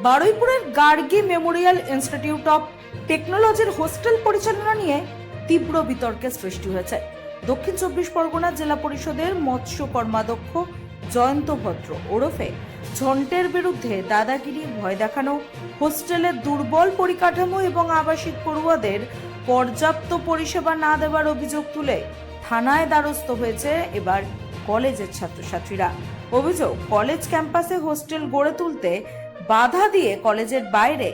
বারুইপুরের Gargi Memorial institute of টেকনোলজির hostel পরিচালনা নিয়ে তীব্র বিতর্কের সৃষ্টি হয়েছে। দক্ষিণ চব্বিশ পরগনা জেলা পরিষদের মৎস্য কর্মাধ্যক্ষ জয়ন্ত ভদ্র ওরফে ঝন্টের বিরুদ্ধে দাদাগিরি, ভয় দেখানো, হোস্টেলের দুর্বল পরিকাঠামো এবং আবাসিক পড়ুয়াদের পর্যাপ্ত পরিষেবা না দেওয়ার অভিযোগ তুলে থানায় দ্বারস্থ হয়েছে এবার কলেজের ছাত্রছাত্রীরা। অভিযোগ, কলেজ ক্যাম্পাসে হোস্টেল গড়ে তুলতে বাধা দিয়ে কলেজের বাইরে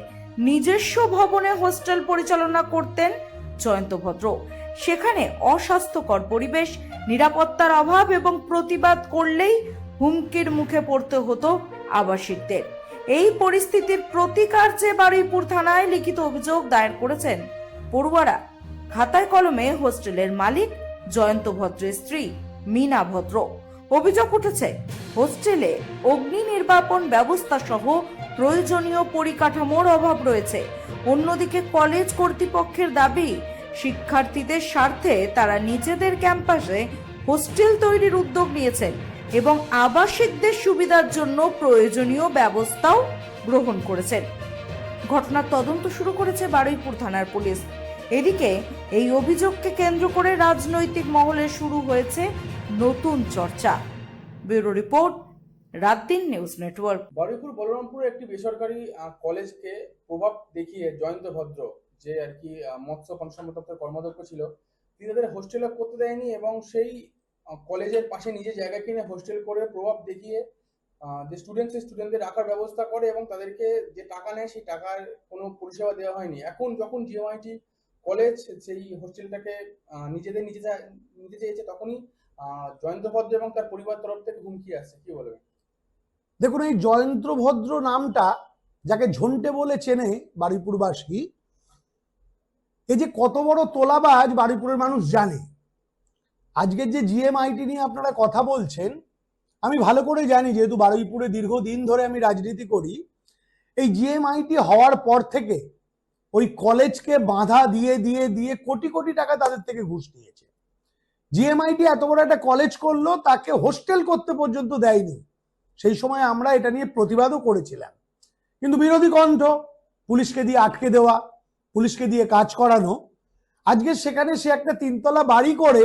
নিজস্ব ভবনে হোস্টেল পরিচালনা করতেন জয়ন্ত ভদ্র। সেখানে অস্বাস্থ্যকর পরিবেশ, নিরাপত্তার অভাব এবং প্রতিবাদ করলেই হুমকির মুখে পড়তে হতো আবাসিকদের। এই পরিস্থিতির প্রতিকার চেয়ে বারুইপুর থানায় লিখিত অভিযোগ দায়ের করেছেন পড়ুয়ারা। খাতায় কলমে হোস্টেলের মালিক জয়ন্ত ভদ্রের স্ত্রী মীনা ভদ্র। অভিযোগ উঠেছে, হোস্টেলে অগ্নি নির্বাপন ব্যবস্থা সহ প্রয়োজনীয় পরিকাঠামোর অভাব রয়েছে। অন্যদিকে কলেজ কর্তৃপক্ষের দাবি, শিক্ষার্থীদের স্বার্থে তারা নিজেদের ক্যাম্পাসে হোস্টেল তৈরির উদ্যোগ নিয়েছেন এবং আবাসিকদের সুবিধার জন্য প্রয়োজনীয় ব্যবস্থাও গ্রহণ করেছেন। ঘটনার তদন্ত শুরু করেছে বারুইপুর থানার পুলিশ। এদিকে এই অভিযোগকে কেন্দ্র করে রাজনৈতিক মহলে শুরু হয়েছে নতুন চর্চা। ব্যুরো রিপোর্ট, রাত-দিন নিউজ নেটওয়ার্ক। বারুইপুর বলরামপুরে একটি বেসরকারি কলেজকে প্রভাব দেখিয়ে জয়ন্ত ভদ্র, যে আর কি মৎস্য সম্পদ দপ্তরের কর্মাধ্যক্ষ ছিল, তিনি তাদের হোস্টেলে করতে দেয়নি এবং সেই কলেজের পাশে নিজে জায়গা কিনে হোস্টেল করে প্রভাব দেখিয়ে যে স্টুডেন্টদের রাখার ব্যবস্থা করে এবং তাদেরকে যে টাকা নেয় সেই টাকার কোনো পরিষেবা দেওয়া হয়নি। এখন যখন জিএমআইটি কলেজ সেই হোস্টেলটাকে নিতে চেয়েছে, তখনই জয়ন্ত ভদ্র এবং তার পরিবার তরফ থেকে হুমকি আসছে। কি বলবেন? দেখুন, এই জয়ন্ত ভদ্র নামটা, যাকে ঝন্টে বলে চেনে বারুইপুরবাসী, এই যে কত বড় তোলাবাজ বারুইপুরের মানুষ জানে। আজকের যে জিএমআইটি নিয়ে আপনারা কথা বলছেন, আমি ভালো করে জানি, যেহেতু বারুইপুরে দীর্ঘদিন ধরে আমি রাজনীতি করি। এই জিএমআইটি হওয়ার পর থেকে ওই কলেজকে বাধা দিয়ে দিয়ে দিয়ে কোটি কোটি টাকা তাদের থেকে ঘুষ নিয়েছে। জিএমআইটি এত বড় একটা কলেজ করলো, তাকে হোস্টেল করতে পর্যন্ত দেয়নি। সেই সময় আমরা এটা নিয়ে প্রতিবাদও করেছিলাম, কিন্তু বিরোধী কণ্ঠ, পুলিশকে দিয়ে আটকে দেওয়া, পুলিশকে দিয়ে কাজ করানো। আজকে সেখানে সে একটা 3 তলা বাড়ি করে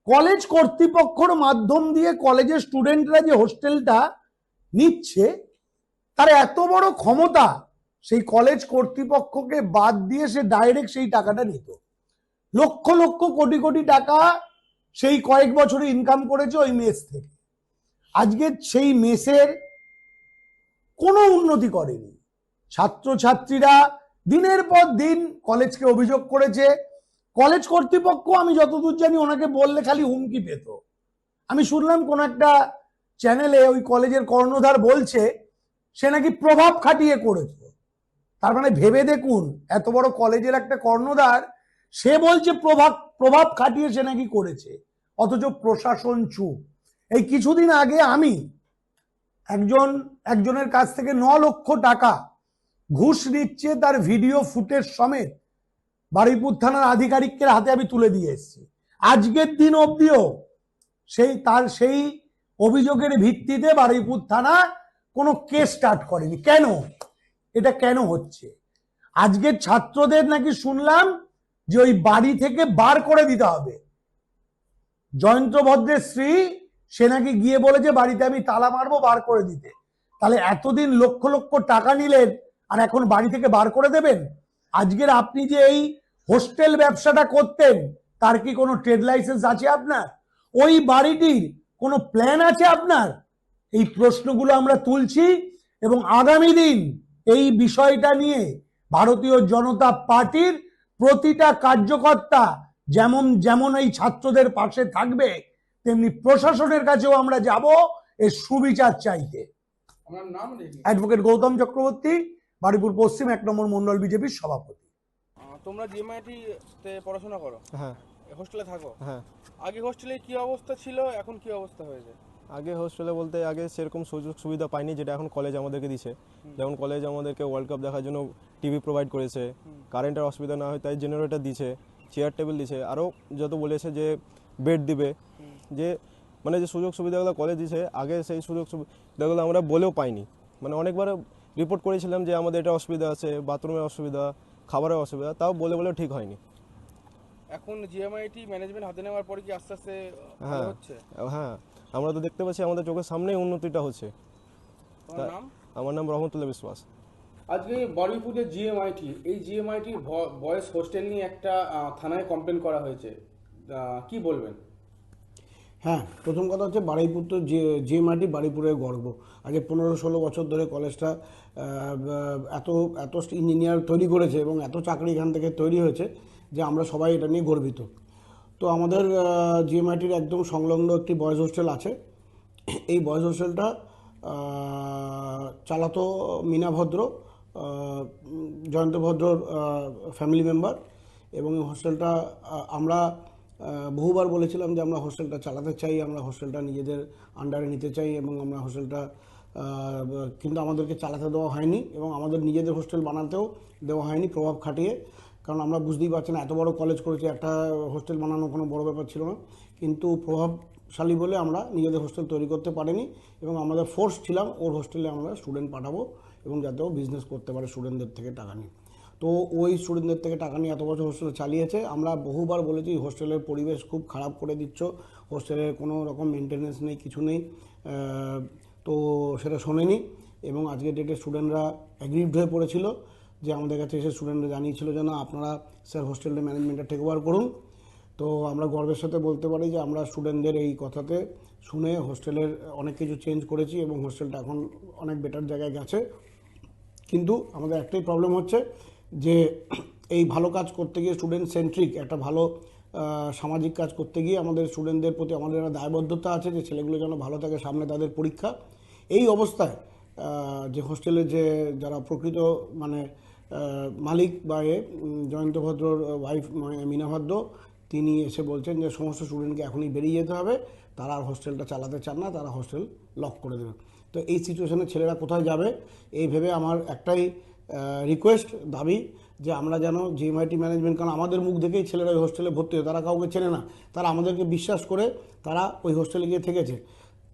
কলেজ কর্তৃপক্ষের মাধ্যম দিয়ে কলেজের স্টুডেন্টরা যে হোস্টেলটা নিচ্ছে, তার এত বড় ক্ষমতা, সেই কলেজ কর্তৃপক্ষকে বাদ দিয়ে সে ডাইরেক্ট সেই টাকাটা নিত। লক্ষ লক্ষ কোটি কোটি টাকা সেই কয়েক বছরে ইনকাম করেছে ওই মেস থেকে। আজকে সেই মেসের কোনো উন্নতি করেনি। ছাত্রছাত্রীরা দিনের পর দিন কলেজকে অভিযোগ করেছে। কলেজ কর্তৃপক্ষ, আমি যতদূর জানি, ওনাকে বললে খালি হুমকি পেত। আমি শুনলাম কোন একটা চ্যানেলে ওই কলেজের কর্ণধার বলছে সে নাকি প্রভাব খাটিয়ে করেছে। তার মানে ভেবে দেখুন, এত বড় কলেজের একটা কর্ণধার, সে বলছে প্রভাব খাটিয়ে সে নাকি করেছে, অথচ প্রশাসন চুপ। এই কিছুদিন আগে আমি একজনের কাছ থেকে 9 লক্ষ টাকা ঘুষ নিচ্ছে তার ভিডিও ফুটেজ সমেত বারুইপুর থানার আধিকারিকের হাতে আমি তুলে দিয়ে এসেছি। আজকের দিন অবধিও সেই অভিযোগের ভিত্তিতে বারুইপুর থানা কোনো কেস স্টার্ট করেনি। কেন? এটা কেন হচ্ছে? আজকের ছাত্রদের নাকি শুনলাম যে ওই বাড়ি থেকে বার করে দিতে হবে। জয়ন্ত ভদ্রের স্ত্রী, সে নাকি গিয়ে বলেছে বাড়িতে আমি তালা মারবো, বার করে দিতে। তাহলে এতদিন লক্ষ লক্ষ টাকা নিলেন, আর এখন বাড়ি থেকে বার করে দেবেন? আজকের আপনি যে এই হোস্টেল ব্যবসাটা করতেন, তার কি কোনো ট্রেড লাইসেন্স আছে আপনার? ওই বাড়িটির কোনো প্ল্যান আছে আপনার? এই প্রশ্নগুলো আমরা তুলছি এবং আগামী দিন এই বিষয়টা নিয়ে ভারতীয় জনতা পার্টির প্রতিটা কার্যকর্তা যেমন এই ছাত্রদের পাশে থাকবে, তেমনি প্রশাসনের কাছেও আমরা যাব এর সুবিচার চাইতে। আমার নাম অ্যাডভোকেট গৌতম চক্রবর্তী, বারুইপুর পশ্চিম 1 নম্বর মন্ডল বিজেপির সভাপতি। তোমরা জিএমআইটি তে পড়াশোনা করো? হ্যাঁ। হোস্টেলে থাকো? হ্যাঁ। আগে হোস্টেলে কি অবস্থা ছিল, এখন কি অবস্থা হয়েছে? আগে হোস্টেলে বলতে আগে সেরকম সুযোগ সুবিধা পাইনি, যেটা এখন কলেজ আমাদেরকে দিচ্ছে। যেমন কলেজ আমাদেরকে ওয়ার্ল্ড কাপ দেখার জন্য টিভি প্রোভাইড করেছে, কারেন্টের অসুবিধা না হয় তাই জেনারেটর দিছে, চেয়ার টেবিল দিছে, আরও যত বলেছে যে বেড দিবে, যে মানে যে সুযোগ সুবিধাগুলো কলেজ দিছে, আগে সেই সুযোগ সুবিধাগুলো আমরা বলেও পাইনি। মানে অনেকবার রিপোর্ট করেছিলাম যে আমাদের এটা অসুবিধা আছে, বাথরুমের অসুবিধা, খাবারের অসুবিধা, তাও বলে বলে ঠিক হয়নি। এখন জিএমআইটি ম্যানেজমেন্ট হাতে নেওয়ার পরে কি আস্তে আস্তে ভালো হ্যাঁ হচ্ছে? হ্যাঁ, আমরা তো দেখতে পাচ্ছি আমাদের চোখের সামনেই উন্নতিটা হচ্ছে। তোমার নাম? আমার নাম রহমতুল্লাহ বিশ্বাস। আজকে বারুইপুর যে জিএমআইটি, এই জিএমআইটির বয়েজ হোস্টেল নিয়ে একটা থানায় কমপ্লেন করা হয়েছে, কি বলবেন? হ্যাঁ, প্রথম কথা হচ্ছে বারুইপুর তো জিএমআইটি বারুইপুরের গর্ব। আগে 15-16 বছর ধরে কলেজটা এত এত ইঞ্জিনিয়ার তৈরি করেছে এবং এত চাকরি এখান থেকে তৈরি হয়েছে যে আমরা সবাই এটা নিয়ে গর্বিত। তো আমাদের জিএমআইটির একদম সংলগ্ন একটি বয়েজ হোস্টেল আছে। এই বয়েজ হোস্টেলটা চালাতো মীনা ভদ্র, জয়ন্ত ভদ্রর ফ্যামিলি মেম্বার, এবং এই হোস্টেলটা আমরা বহুবার বলেছিলাম যে আমরা হোস্টেলটা চালাতে চাই, আমরা হোস্টেলটা নিজেদের আন্ডারে নিতে চাই, এবং আমরা হোস্টেলটা কিন্তু আমাদেরকে চালাতে দেওয়া হয়নি এবং আমাদের নিজেদের হোস্টেল বানাতেও দেওয়া হয়নি প্রভাব খাটিয়ে। কারণ আমরা বুঝতেই পারছি না, এত বড় কলেজ করেছি, একটা হোস্টেল বানানো কোনো বড় ব্যাপার ছিল না, কিন্তু প্রভাবশালী বলে আমরা নিজেদের হোস্টেল তৈরি করতে পারিনি এবং আমাদের ফোর্স ছিলাম ওর হোস্টেলে আমরা স্টুডেন্ট পাঠাবো এবং যাতে ও বিজনেস করতে পারে স্টুডেন্টদের থেকে টাকা নিয়ে। তো ওই স্টুডেন্টদের থেকে টাকা নিয়ে এত বছর হোস্টেল চালিয়েছে। আমরা বহুবার বলেছি হোস্টেলের পরিবেশ খুব খারাপ করে দিচ্ছ, হোস্টেলের কোনো রকম মেনটেনেন্স নেই, কিছু নেই, তো সেটা শোনেনি এবং আজকের ডেটে স্টুডেন্টরা অ্যাগ্রিভড হয়ে পড়েছিল যে আমাদের কাছে এসে স্টুডেন্টরা জানিয়েছিল যে না, আপনারা স্যার হোস্টেলের ম্যানেজমেন্টটা টেক ওভার করুন। তো আমরা গর্বের সাথে বলতে পারি যে আমরা স্টুডেন্টদের এই কথাতে শুনে হোস্টেলের অনেক কিছু চেঞ্জ করেছি এবং হোস্টেলটা এখন অনেক বেটার জায়গায় গেছে। কিন্তু আমাদের একটাই প্রবলেম হচ্ছে যে এই ভালো কাজ করতে গিয়ে, স্টুডেন্ট সেন্ট্রিক একটা ভালো সামাজিক কাজ করতে গিয়ে আমাদের স্টুডেন্টদের প্রতি আমাদের একটা দায়বদ্ধতা আছে যে ছেলেগুলো যেন ভালো থাকে, সামনে তাদের পরীক্ষা। এই অবস্থায় যে হোস্টেলের যে যারা প্রকৃত মানে মালিক বা জয়ন্ত ভদ্রর ওয়াইফ মীনা ভদ্র, তিনি এসে বলছেন যে সমস্ত স্টুডেন্টকে এখনই বেরিয়ে যেতে হবে, তারা আর হোস্টেলটা চালাতে চান না, তারা হোস্টেল লক করে দেবে। তো এই সিচুয়েশনে ছেলেরা কোথায় যাবে এই ভেবে আমার একটাই রিকোয়েস্ট, দাবি যে আমরা যেন জিএমআইটি ম্যানেজমেন্ট, কারণ আমাদের মুখ দেখেই ছেলেরা ওই হোস্টেলে ভর্তি হয়, তারা কাউকে চেনে না, তারা আমাদেরকে বিশ্বাস করে তারা ওই হোস্টেলে গিয়ে থেকেছে।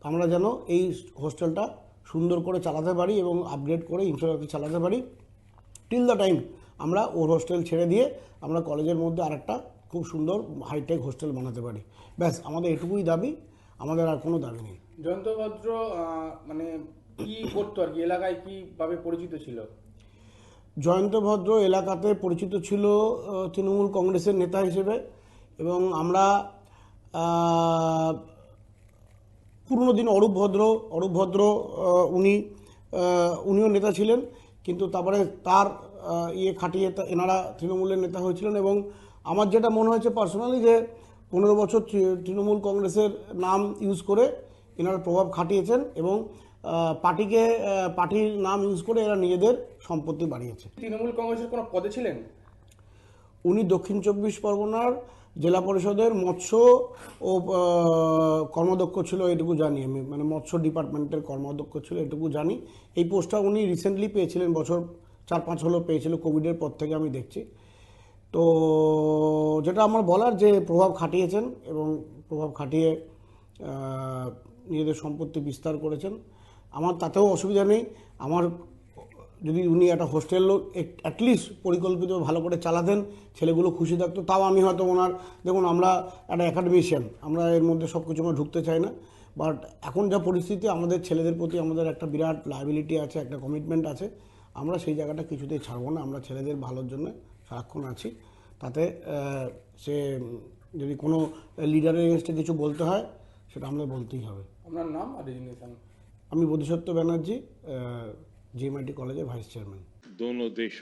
আমরা যেন এই হোস্টেলটা সুন্দর করে চালাতে পারি এবং আপগ্রেড করে ইনফ্রাস্ট্রাকচার চালাতে পারি টিল দ্য টাইম আমরা ওর হোস্টেল ছেড়ে দিয়ে আমরা কলেজের মধ্যে আরেকটা খুব সুন্দর হাইটেক হোস্টেল বানাতে পারি। ব্যাস, আমাদের এটুকুই দাবি, আমাদের আর কোনো দাবি নেই। জয়ন্ত ভদ্র মানে কি করতো আর কি, এলাকায় কিভাবে পরিচিত ছিল? জয়ন্ত ভদ্র এলাকাতে পরিচিত ছিল তৃণমূল কংগ্রেসের নেতা হিসেবে, এবং আমরা পুরনো দিন অরূপ ভদ্র উনিও নেতা ছিলেন, কিন্তু তারপরে তার খাটিয়ে এনারা তৃণমূলের নেতা হয়েছিলেন। এবং আমার যেটা মনে হয়েছে পার্সোনালি যে 15 বছর তৃণমূল কংগ্রেসের নাম ইউজ করে এনারা প্রভাব খাটিয়েছেন এবং পার্টির নাম ইউজ করে এরা নিজেদের সম্পত্তি বাড়িয়েছে। তৃণমূল কংগ্রেসের কোনো পদে ছিলেন? উনি দক্ষিণ 24 পরগনার জেলা পরিষদের মৎস্য ও কর্মাধ্যক্ষ ছিল, এটুকু জানি আমি, মানে মৎস্য ডিপার্টমেন্টের কর্মাধ্যক্ষ ছিল এটুকু জানি। এই পোস্টটা উনি রিসেন্টলি পেয়েছিলেন, বছর 4-5 হলো পেয়েছিল, কোভিডের পর থেকে আমি দেখছি। তো যেটা আমার বলার যে প্রভাব খাটিয়েছেন এবং প্রভাব খাটিয়ে নিজেদের সম্পত্তি বিস্তার করেছেন। আমার তাতেও অসুবিধা নেই, আমার যদি উনি একটা হোস্টেল অ্যাটলিস্ট পরিকল্পিত ভালো করে চালাতেন, ছেলেগুলো খুশি থাকতো, তাও আমি হয়তো ওনার, দেখুন আমরা একটা অ্যাকাডেমিশিয়ান, আমরা এর মধ্যে সব কিছু আমরা ঢুকতে চাই না, বাট এখন যা পরিস্থিতি আমাদের ছেলেদের প্রতি আমাদের একটা বিরাট লায়াবিলিটি আছে, একটা কমিটমেন্ট আছে, আমরা সেই জায়গাটা কিছুতেই ছাড়বো না। আমরা ছেলেদের ভালোর জন্য সারাক্ষণ আছি, তাতে সে যদি কোনো লিডারের এগেনস্টে কিছু বলতে হয় সেটা আমাদের বলতেই হবে। আপনার নাম আর রেজিগনেশন? আমি বোধিসত্ত্ব ব্যানার্জি, জিএমআইটি কলেজের ভাইস চেয়ারম্যান। दोनों देश